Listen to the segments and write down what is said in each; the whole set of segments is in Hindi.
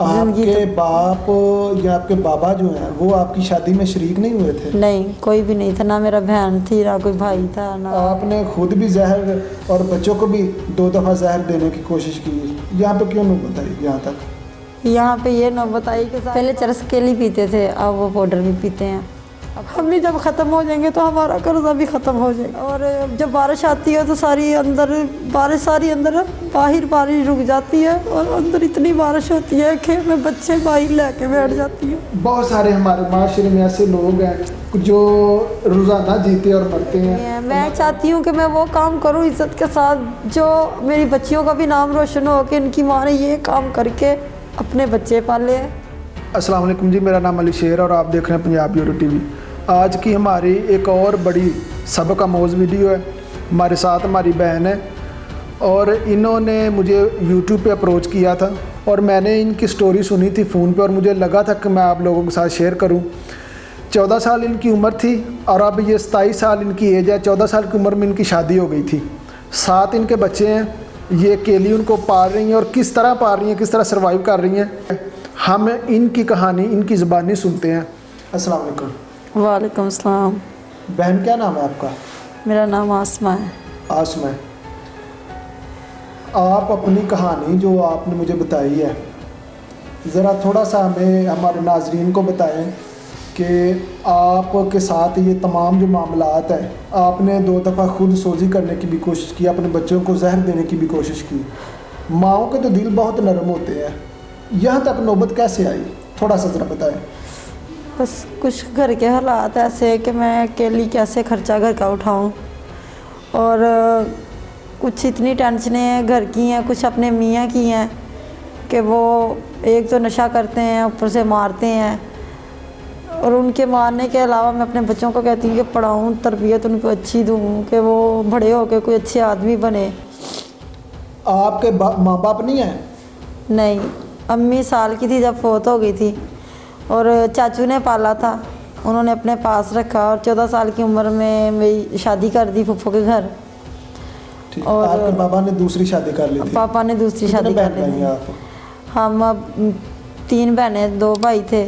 आपके बाप या आपके बाबा जो हैं वो आपकी शादी में शरीक नहीं हुए थे? नहीं, कोई भी नहीं था, ना मेरा बहन थी ना कोई भाई था ना। आपने खुद भी जहर और बच्चों को भी 2 दफ़ा जहर देने की कोशिश की, यहाँ पे क्यों नहीं बताई? यहाँ तक यहाँ पे ये न बताई कि पहले चरस केली पीते थे, अब वो पाउडर भी पीते हैं। अब हम भी जब ख़त्म हो जाएंगे तो हमारा कर्जा भी ख़त्म हो जाएगा। और जब बारिश आती है तो सारी अंदर बारिश रुक जाती है और अंदर इतनी बारिश होती है कि मैं बच्चे बाहर लेके बैठ जाती हूँ। बहुत सारे हमारे माशरे में ऐसे लोग हैं जो रोज़ाना जीते और मरते हैं। मैं चाहती हूँ कि मैं वो काम करूँ इज़्ज़त के साथ जो मेरी बच्चियों का भी नाम रोशन हो कि इनकी माँ ने ये काम करके अपने बच्चे पाले हैं। अस्सलाम वालेकुम जी, मेरा नाम अली शेर और आप देख रहे हैं पंजाब ब्यूरो टीवी। आज की हमारी एक और बड़ी सबक आमोज़ वीडियो है। हमारे साथ हमारी बहन है और इन्होंने मुझे यूट्यूब पे अप्रोच किया था और मैंने इनकी स्टोरी सुनी थी फ़ोन पे और मुझे लगा था कि मैं आप लोगों के साथ शेयर करूं। 14 साल इनकी उम्र थी और अब ये 27 साल इनकी एज है। 14 साल की उम्र में इनकी शादी हो गई थी। 7 इनके बच्चे हैं। ये अकेली उनको पाल रही हैं और किस तरह पाल रही हैं, किस तरह सर्वाइव कर रही हैं, हम इनकी कहानी इनकी ज़बानी सुनते हैं। अस्सलाम वालेकुम। वालेकुम सलाम। बहन क्या नाम है आपका? मेरा नाम आसमा है। आसमा। आप अपनी कहानी जो आपने मुझे बताई है ज़रा थोड़ा सा हमें हमारे नाजरीन को बताएं कि आपके साथ ये तमाम जो मामलात है, आपने 2 दफ़ा खुद सोजी करने की भी कोशिश की, अपने बच्चों को जहर देने की भी कोशिश की। माओं के तो दिल बहुत नरम होते हैं, यहाँ तक नौबत कैसे आई? थोड़ा सा ज़रा बताएं। बस कुछ घर के हालात ऐसे कि मैं अकेली कैसे खर्चा घर का उठाऊं और कुछ इतनी टेंशनें हैं घर की हैं, कुछ अपने मियाँ की हैं कि वो एक तो नशा करते हैं, ऊपर से मारते हैं। और उनके मारने के अलावा मैं अपने बच्चों को कहती हूँ कि पढ़ाऊँ, तरबियत उनको अच्छी दूँ कि वो बड़े होकर कोई अच्छे आदमी बने। आपके माँ बाप नहीं हैं? नहीं, अम्मी साल की थी जब फौत हो गई थी और चाचू ने पाला था, उन्होंने अपने पास रखा और 14 साल की उम्र में मेरी शादी कर दी फूफो के घर। और आपके पापा ने दूसरी शादी कर ली थी? पापा ने दूसरी शादी कर ली थी। हम अब 3 बहनें 2 भाई थे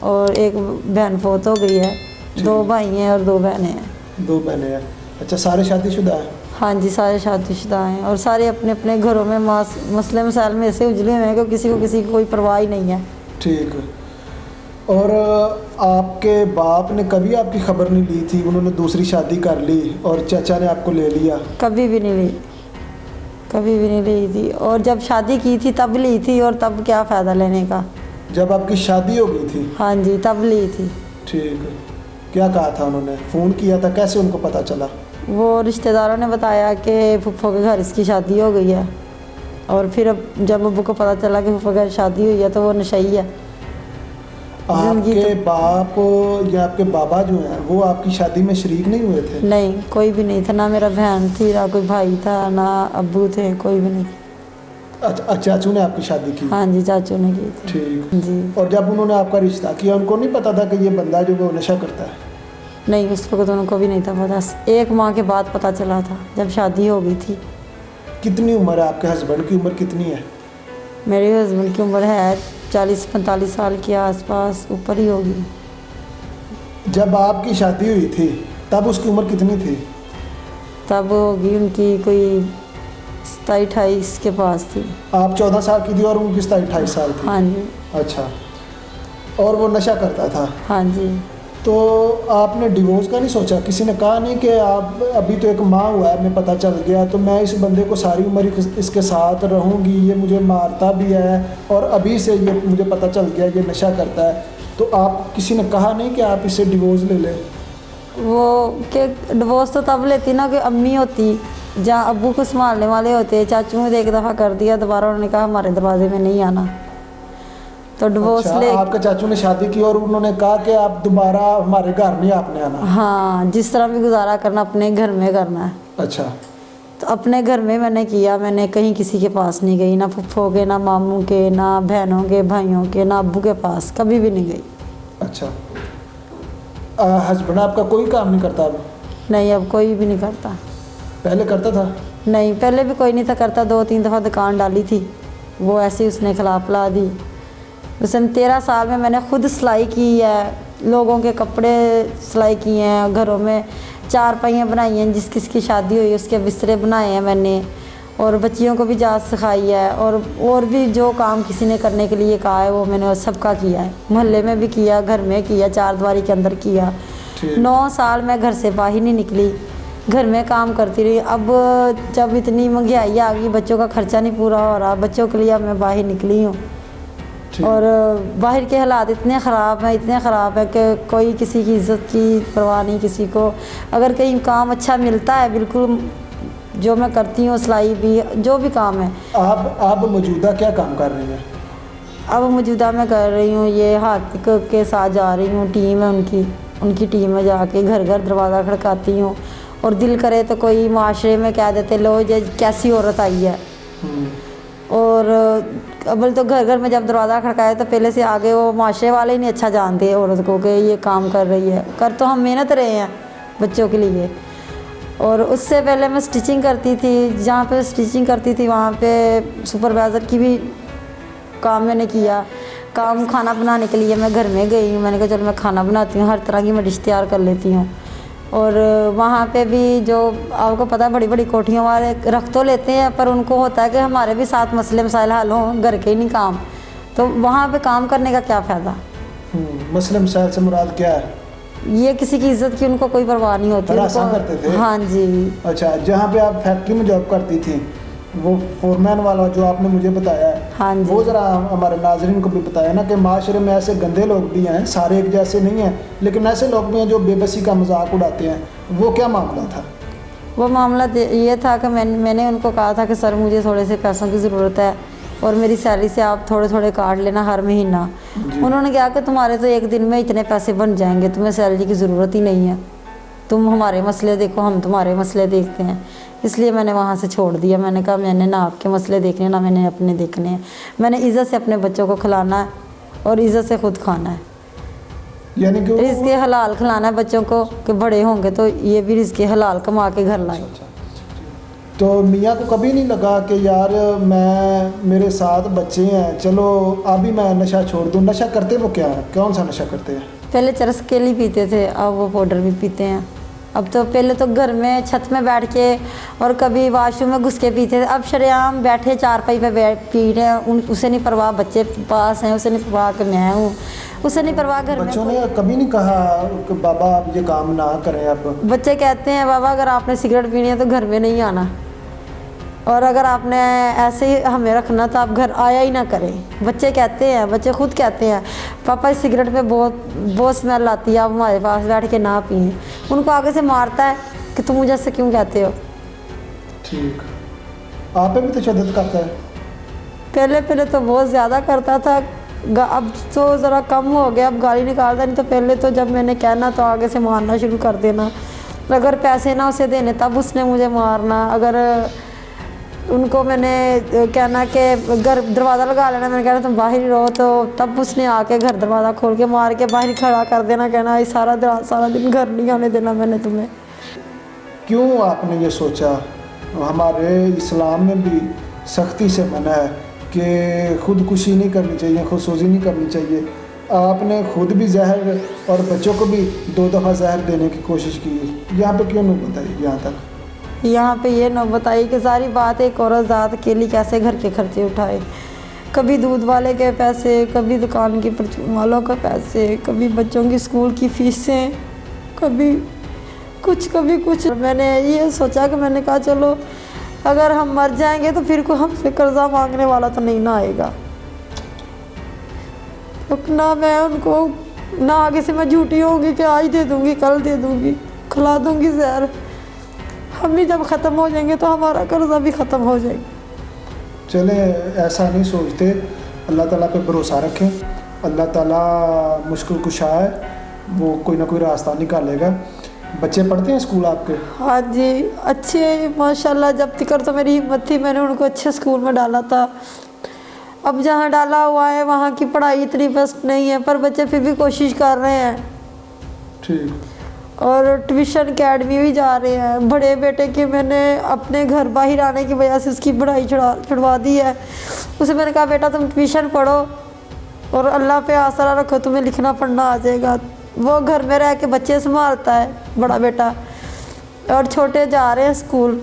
और एक बहन फौत हो गई है। 2 भाई हैं और 2 बहनें हैं। 2 बहनें हैं। अच्छा, सारे शादीशुदा हैं? हाँ जी, सारे शादीशुदा हैं और सारे अपने अपने घरों में मसले मसाइल में ऐसे उजले हुए हैं कि किसी को कोई परवाह ही नहीं है। ठीक। और आपके बाप ने कभी आपकी खबर नहीं ली थी? उन्होंने दूसरी शादी कर ली और चाचा ने आपको ले लिया? कभी भी नहीं ली, कभी भी नहीं ली थी। और जब शादी की थी तब ली थी और तब क्या फ़ायदा लेने का। जब आपकी शादी हो गई थी? हाँ जी, तब ली थी। ठीक। क्या कहा था उन्होंने? फ़ोन किया था? कैसे उनको पता चला? वो रिश्तेदारों ने बताया कि फूफो के घर इसकी शादी हो गई है और फिर अब जब अब्बू को पता चला कि फूफो के घर शादी हुई है तो वो नशई है। आपके बाप या आपके बाबा जो हैं वो आपकी शादी में शरीक नहीं हुए थे? नहीं, कोई भी नहीं था, ना मेरा बहन थी ना कोई भाई था ना अब्बू थे, कोई भी नहीं। अच्छा, चाचू ने आपकी शादी की? हाँ जी, चाचू ने की थी। ठीक जी। और जब उन्होंने आपका रिश्ता किया उनको नहीं पता था कि ये बंदा जो वो नशा करता है? नहीं, उस वक्त तो उनको भी नहीं था पता। 1 माह के बाद पता चला था जब शादी हो गई थी। कितनी उम्र है आपके हस्बैंड की? उम्र कितनी है? मेरे हस्बैंड की उम्र है 40-45 साल के आसपास, ऊपर ही होगी। जब आपकी शादी हुई थी तब उसकी उम्र कितनी थी? तब होगी उनकी कोई 27-28 के पास थी। आप 14 साल की थी और उनकी 27-28 साल थी? हाँ जी। अच्छा। और वो नशा करता था? हाँ जी। तो आपने डिवोर्स का नहीं सोचा? किसी ने कहा नहीं कि आप अभी तो एक माँ हुआ है, मैं पता चल गया तो मैं इस बंदे को सारी उम्र इसके साथ रहूँगी, ये मुझे मारता भी है और अभी से ये मुझे पता चल गया ये नशा करता है, तो आप किसी ने कहा नहीं कि आप इससे डिवोर्स ले लें? वो कि डिवोर्स तो तब लेती ना कि अम्मी होती, जहाँ अब्बू को संभालने वाले होते। चाचू ने 1 दफ़ा कर दिया, दोबारा उन्होंने कहा हमारे दरवाजे में नहीं आना, तो डिवोर्स अच्छा, ले। आपके चाचू ने शादी की और उन्होंने कहा कि आप दोबारा हमारे घर नहीं आपने आना? हाँ, जिस तरह भी गुजारा करना अपने घर में करना है। अच्छा। तो अपने घर में मैंने किया, मैंने कहीं किसी के पास नहीं गई, ना फुफ्फो के, ना मामू के, ना बहनों के, भाइयों के, ना अब्बू के पास, कभी भी नहीं गई। अच्छा। हस्बैंड आपका कोई काम नहीं करता अब? नहीं, अब कोई भी नहीं करता। पहले करता था? नहीं, पहले भी कोई नहीं था करता। 2-3 दफ़ा दुकान डाली थी, वो ऐसे ही उसने खिलाफ ला दी। जैसे 13 साल में मैंने खुद सिलाई की है, लोगों के कपड़े सिलाई किए हैं, घरों में चारपाइयाँ बनाई हैं, जिस किसकी शादी हुई उसके बिस्तरे बनाए हैं मैंने, और बच्चियों को भी जाच सिखाई है, और भी जो काम किसी ने करने के लिए कहा है वो मैंने सबका किया है। मोहल्ले में भी किया, घर में किया, चारदीवारी के अंदर किया। 9 साल मैं घर से बाहर नहीं निकली, घर में काम करती रही। अब जब इतनी महंगाई आ गई, बच्चों का खर्चा नहीं पूरा हो रहा, बच्चों के लिए अब मैं बाहर निकली हूँ। और बाहर के हालात इतने ख़राब हैं कि कोई किसी की इज़्ज़त की परवाह नहीं किसी को। अगर कहीं काम अच्छा मिलता है, बिल्कुल जो मैं करती हूँ, सिलाई भी, जो भी काम है। आप मौजूदा क्या काम कर रही हैं? अब मौजूदा मैं कर रही हूँ, ये हाथ के साथ जा रही हूँ, टीम है उनकी टीम में जाके घर घर दरवाज़ा खड़काती हूँ। और दिल करे तो कोई माशरे में कह देते, लो ये कैसी औरत आई है। और अव्वल तो घर घर में जब दरवाज़ा खड़काए तो पहले से आगे वो माशरे वाले ही नहीं अच्छा जानते औरत को कि ये काम कर रही है। कर तो हम मेहनत रहे हैं बच्चों के लिए। और उससे पहले मैं स्टिचिंग करती थी, जहाँ पे स्टिचिंग करती थी वहाँ पे सुपरवाइज़र की भी काम मैंने किया। खाना बनाने के लिए मैं घर में गई हूँ, मैंने कहा चलो मैं खाना बनाती हूँ, हर तरह की मैं डिश तैयार कर लेती हूँ। और वहाँ पे भी जो आपको पता है, बड़ी बड़ी कोठियों वाले रख तो लेते हैं, पर उनको होता है कि हमारे भी साथ मसले मसाइल हल हों, घर के ही नहीं काम, तो वहाँ पे काम करने का क्या फ़ायदा। मसले मसाइल से मुराद क्या है? ये किसी की इज्जत की उनको कोई परवाह नहीं होती। करते थे? हाँ जी। अच्छा, जहाँ पे आप फैक्ट्री में जॉब करती थी, वो फोरमैन वाला जो आपने मुझे बताया है, हाँ जी, वो ज़रा हमारे नाज़रीन को भी बताया ना कि माशरे में ऐसे गंदे लोग भी हैं, सारे एक जैसे नहीं हैं, लेकिन ऐसे लोग भी हैं जो बेबसी का मजाक उड़ाते हैं। वो क्या मामला था? वो मामला ये था कि मैंने उनको कहा था कि सर मुझे थोड़े से पैसों की ज़रूरत है और मेरी सैलरी से आप थोड़े थोड़े काट लेना हर महीना। उन्होंने कहा कि तुम्हारे तो एक दिन में इतने पैसे बन जाएंगे, तुम्हें सैलरी की ज़रूरत ही नहीं है, तुम हमारे मसले देखो, हम तुम्हारे मसले देखते हैं। इसलिए मैंने वहाँ से छोड़ दिया। मैंने कहा मैंने ना आपके मसले देखने, ना मैंने अपने देखने हैं। मैंने इज़्ज़त से अपने बच्चों को खिलाना है और इज़्ज़त से खुद खाना है, यानी कि रिज़्क़ हलाल खिलाना है बच्चों को कि बड़े होंगे तो ये भी रिज़्क़ हलाल कमा के घर लाएं। तो मियाँ को कभी नहीं लगा कि यार मेरे साथ बच्चे हैं, चलो अभी मैं नशा छोड़ दूँ? नशा करते वो क्या है, कौन सा नशा करते हैं? पहले चरस केली पीते थे, अब वो पाउडर भी पीते हैं। अब तो पहले तो घर में छत में बैठ के और कभी वॉशरूम में घुस के पीते थे, अब शरेआम बैठे चारपाई पे पी रहे हैं। उसे नहीं परवाह बच्चे पास हैं, उसे नहीं परवाह कि मैं हूँ, उसे नहीं परवाह घर में। बच्चों ने कभी नहीं कहा कि बाबा आप ये काम ना करें? अब बच्चे कहते हैं बाबा अगर आपने सिगरेट पीनी है तो घर में नहीं आना, और अगर आपने ऐसे ही हमें रखना तो आप घर आया ही ना करें। बच्चे कहते हैं, बच्चे खुद कहते हैं पापा इस सिगरेट में बहुत स्मेल आती है, आप हमारे पास बैठ के ना पिए। उनको आगे से मारता है कि तुम मुझे ऐसे क्यों कहते हो। ठीक, आप पे भी तशद्दुद करता है? पहले तो बहुत ज़्यादा करता था, अब तो ज़रा कम हो गया, अब गाली निकालता नहीं। तो पहले तो जब मैंने कहना तो आगे से मारना शुरू कर देना। अगर पैसे ना उसे देने तब उसने मुझे मारना। अगर उनको मैंने कहना कि घर दरवाज़ा लगा लेना, मैंने कहना तुम बाहर ही रहो, तो तब उसने आके घर दरवाज़ा खोल के मार के बाहर खड़ा कर देना, कहना ये सारा दिन घर नहीं आने देना मैंने तुम्हें। क्यों आपने ये सोचा? हमारे इस्लाम में भी सख्ती से मना है कि खुदकुशी नहीं करनी चाहिए, खुदसूजी नहीं करनी चाहिए। आपने खुद भी जहर और बच्चों को भी 2 दफ़ा जहर देने की कोशिश की, यहाँ पे क्यों नहीं बताई? यहाँ पे ये न बताई कि सारी बात एक औरत ज़ात अकेली कैसे घर के खर्चे उठाए। कभी दूध वाले के पैसे, कभी दुकान के परचून वालों के पैसे, कभी बच्चों की स्कूल की फ़ीसें, कभी कुछ। मैंने ये सोचा कि मैंने कहा चलो अगर हम मर जाएंगे तो फिर कोई हमसे कर्जा मांगने वाला तो नहीं ना आएगा। तो ना मैं उनको, ना आगे से मैं झूठी होंगी कि आज दे दूँगी, कल दे दूँगी, खिला दूँगी जहर। हम भी जब ख़त्म हो जाएंगे तो हमारा कर्जा भी ख़त्म हो जाएगा। चले ऐसा नहीं सोचते, अल्लाह ताला पे भरोसा रखें, अल्लाह ताला मुश्किल कुशा है, वो कोई ना कोई रास्ता निकालेगा। बच्चे पढ़ते हैं स्कूल आपके? हाँ जी, अच्छे माशाल्लाह। जब तक तो मेरी हिम्मत थी मैंने उनको अच्छे स्कूल में डाला था। अब जहाँ डाला हुआ है वहाँ की पढ़ाई इतनी बेस्ट नहीं है, पर बच्चे फिर भी कोशिश कर रहे हैं। ठीक। और ट्यूशन अकेडमी भी जा रहे हैं। बड़े बेटे की मैंने अपने घर बाहर आने की वजह से उसकी पढ़ाई छुड़वा दी है। उसे मैंने कहा बेटा तुम ट्यूशन पढ़ो, और अल्लाह पे आसरा रखो, तुम्हें लिखना पढ़ना आ जाएगा। वो घर में रह के बच्चे संभालता है बड़ा बेटा, और छोटे जा रहे हैं स्कूल।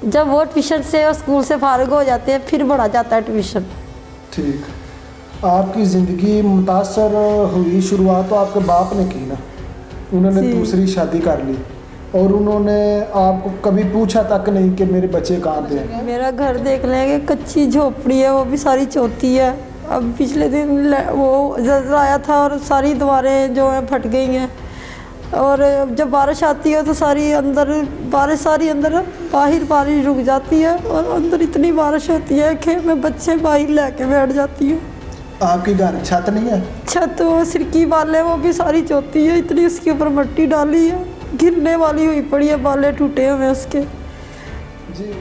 जब वो ट्यूशन से और स्कूल से फारिग हो जाते हैं फिर बड़ा जाता है ट्यूशन। ठीक, आपकी ज़िंदगी मुतासर हुई शुरुआत तो आपके बाप ने की ना, उन्होंने दूसरी शादी कर ली और उन्होंने आपको कभी पूछा तक नहीं कि मेरे बच्चे कहाँ पे हैं? मेरा घर देख लेंगे, कच्ची झोपड़ी है, वो भी सारी चौथी है। अब पिछले दिन वो ज़लज़ला आया था और सारी दीवारें जो हैं फट गई हैं, और जब बारिश आती है तो सारी अंदर बारिश बाहर रुक जाती है, और अंदर इतनी बारिश होती है कि मैं बच्चे बाहर लेके बैठ जाती हूँ। आपके घर छत नहीं है? छत वो सिरकी वाले, वो भी सारी चौथी है, इतनी उसके ऊपर मिट्टी डाली है, गिरने वाली हुई पड़ी है, बाले टूटे हुए उसके। जी,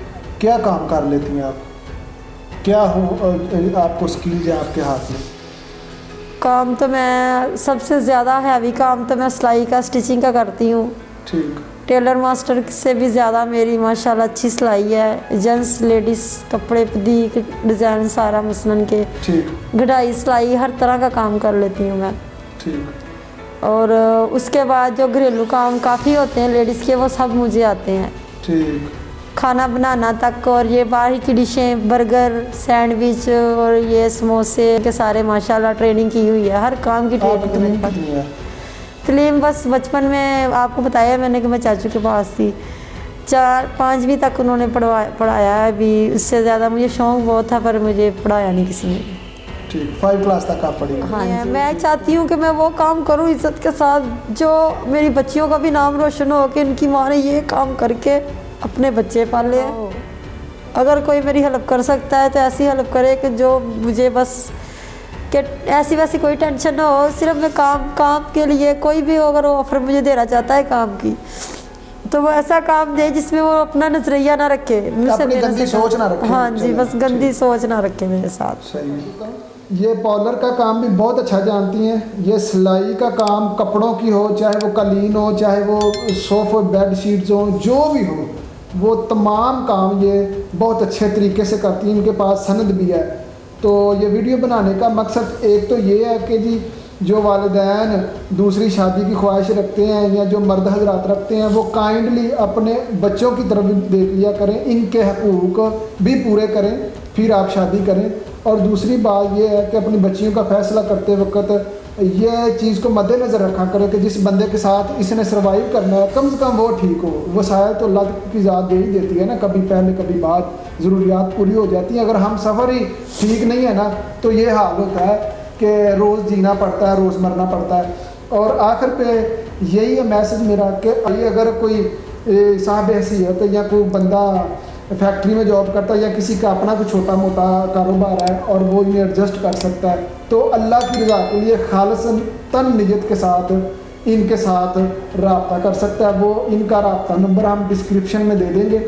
क्या काम कर लेती हैं आप? क्या हो आपको स्किल्स है आपके हाथ में? काम तो मैं सबसे ज़्यादा हैवी काम तो मैं सिलाई का, स्टिचिंग का करती हूँ। ठीक। टेलर मास्टर से भी ज़्यादा मेरी माशाल्लाह अच्छी सिलाई है। जेंट्स लेडीज़ कपड़े दी डिज़ाइन सारा मसलन के, ठीक। कढ़ाई सिलाई हर तरह का काम कर लेती हूँ मैं। ठीक। और उसके बाद जो घरेलू काम काफ़ी होते हैं लेडीज़ के, वो सब मुझे आते हैं। ठीक। खाना बनाना तक, और ये बाहर की डिशें, बर्गर, सैंडविच और ये समोसे के सारे माशाल्लाह ट्रेनिंग की हुई है, हर काम की ट्रेनिंग है। तलीम बस बचपन में आपको बताया मैंने कि मैं चाचू के पास थी, 4-5वीं तक उन्होंने पढ़ाया है। अभी उससे ज़्यादा मुझे शौक़ बहुत था पर मुझे पढ़ाया नहीं किसी ने। ठीक, 5 क्लास तक आप पढ़ी? हाँ, मैं चाहती हूँ कि मैं वो काम करूँ इज़्ज़त के साथ जो मेरी बच्चियों का भी नाम रोशन हो कि इनकी माँ ने ये काम करके अपने बच्चे पाले। अगर कोई मेरी हेल्प कर सकता है तो ऐसी हेल्प करे कि जो मुझे बस कि ऐसी वैसी कोई टेंशन ना हो, सिर्फ मैं काम के लिए कोई भी अगर वो ऑफ़र मुझे देना चाहता है काम की, तो वो ऐसा काम दे जिसमें वो अपना नजरिया ना रखे, अपनी गंदी सोच ना रखे। हाँ जी, बस गंदी सोच ना रखे मेरे साथ। सही। ये पार्लर का काम भी बहुत अच्छा जानती हैं। ये सिलाई का काम कपड़ों की हो, चाहे वो कालीन हो, चाहे वो सोफे बेड शीट्स हो, जो भी हो, वो तमाम काम ये बहुत अच्छे तरीके से करती हैं। इनके पास सनद भी है। तो ये वीडियो बनाने का मकसद एक तो ये है कि जी जो वालिदैन दूसरी शादी की ख्वाहिश रखते हैं या जो मर्द हजरात रखते हैं, वो काइंडली अपने बच्चों की तरफ भी देख लिया करें, इनके हकूक़ भी पूरे करें, फिर आप शादी करें। और दूसरी बात ये है कि अपनी बच्चियों का फ़ैसला करते वक्त ये चीज़ को मद्देनज़र रखा करें कि जिस बंदे के साथ इसने सर्वाइव करना है कम से कम वो ठीक हो। वसायल तो अल्लाह की ज़ात दे ही देती है ना, कभी पहले कभी बाद ज़रूरियात पूरी हो जाती हैं। अगर हम सफ़र ही ठीक नहीं है ना तो ये हाल होता है कि रोज़ जीना पड़ता है, रोज़ मरना पड़ता है। और आखिर पे यही है मैसेज मेरा कि अगर कोई साहब हैसियत या कोई बंदा फैक्ट्री में जॉब करता है या किसी का अपना कोई छोटा मोटा कारोबार है और वो इन्हें एडजस्ट कर सकता है, तो अल्लाह की रज़ा के लिए खालिसन तन नियत के साथ इनके साथ रब्ता कर सकता है। वो इनका रब्ता नंबर हम डिस्क्रिप्शन में दे देंगे।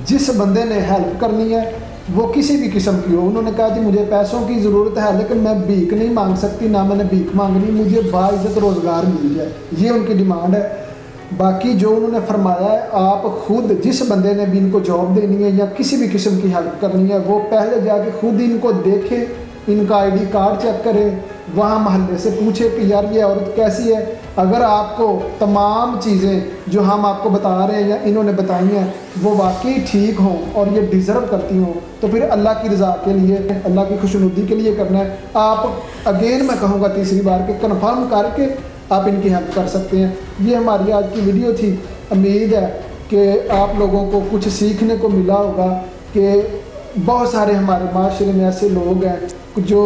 जिस बंदे ने हेल्प करनी है वो किसी भी किस्म की हो, उन्होंने कहा जी मुझे पैसों की ज़रूरत है लेकिन मैं भीख नहीं मांग सकती, ना मैंने भीख मांगनी, मुझे बाइज़्ज़त रोज़गार मिल जाए, ये उनकी डिमांड है। बाकी जो उन्होंने फरमाया है, आप खुद जिस बंदे ने भी इनको जॉब देनी है या किसी भी किस्म की हेल्प करनी है, वो पहले जाके खुद इनको देखे, इनका आईडी कार्ड चेक करें, वहाँ महल्ले से पूछे कि यार ये औरत कैसी है। अगर आपको तमाम चीज़ें जो हम आपको बता रहे हैं या इन्होंने बताई हैं वो वाकई ठीक हों और ये डिज़र्व करती हों, तो फिर अल्लाह की रज़ा के लिए, अल्लाह की खुशनुदी के लिए करना है। आप अगेन मैं कहूँगा तीसरी बार कि कन्फर्म करके आप इनकी हेल्प कर सकते हैं। ये हमारी आज की वीडियो थी। उम्मीद है कि आप लोगों को कुछ सीखने को मिला होगा कि बहुत सारे हमारे माशरे में ऐसे लोग हैं जो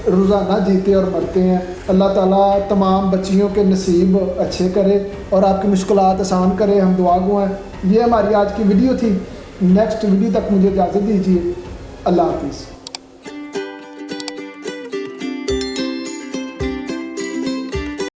रोज़ाना जीते और मरते हैं। अल्लाह ताला तमाम बच्चियों के नसीब अच्छे करे और आपकी मुश्किलात आसान करे, हम दुआ गो हैं। ये हमारी आज की वीडियो थी। नेक्स्ट वीडियो तक मुझे इजाज़त दीजिए। अल्लाह हाफिज़।